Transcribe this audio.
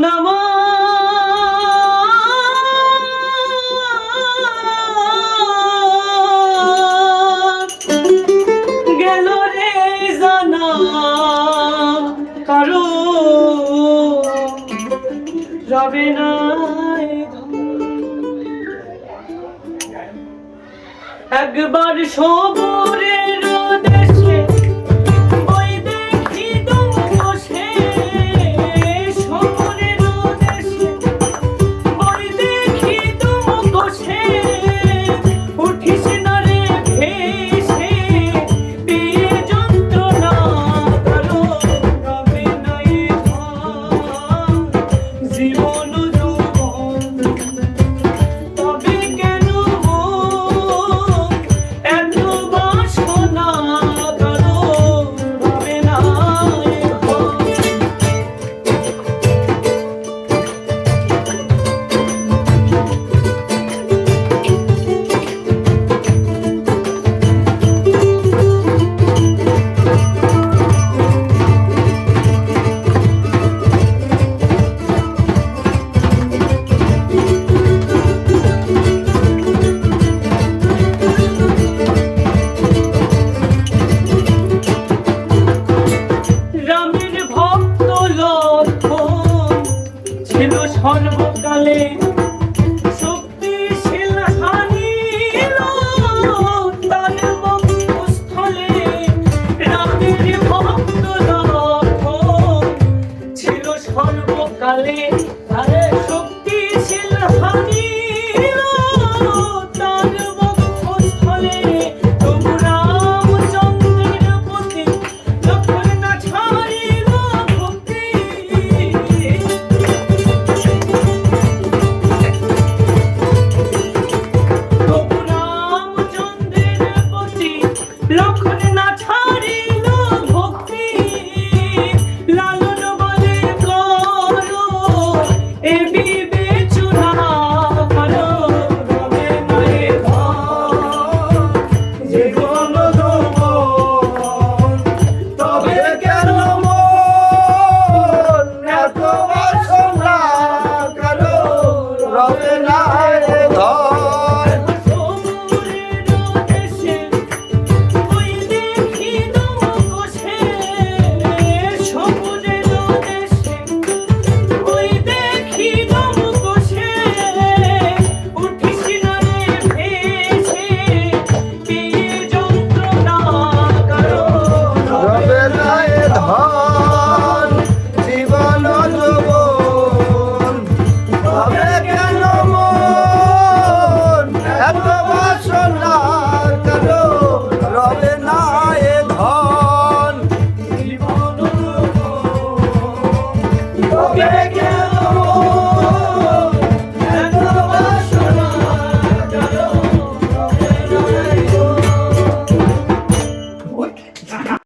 জীবন গেল রে জানা কারো রবে না একবার সবরের দেশে ওই দেখি দম বসে সবরের দেশে ওই দেখি দম বসে উঠিস না রে ভেসে পেয়ে যন্ত্রণা কারো রবে নাই জীবন তবে কেন এত বাসনা কারো রবে না রামের ভক্ত লক্ষণ ছিল সর্বকালে শক্তিশীল হানিল তার বক্ষস্থলে রামের ভক্ত লক্ষণ ছিল সর্বকালে শক্তিশীল হানিল তার বক্ষস্থলে তবু রামচন্দ্রের প্রতি লক্ষণ না ছাড়িল ভক্তি তবু রামচন্দ্রের প্রতি লক্ষণ না ছাড়িল ভক্তি লালন বলে করো এ বিবেচনা করো রবে নাই জীবন তবে কেন মন এত বাসনা কারো রবে না ধন সবরের দেশে ওই দেখি দম বসে সবরের দেশে ওই দেখি দম বসে উঠিস না রে ভেসে পেয়ে যন্ত্রণা কারো রবে না ধন জীবন যৌবন তবে কেন মন এত বাসনা কারো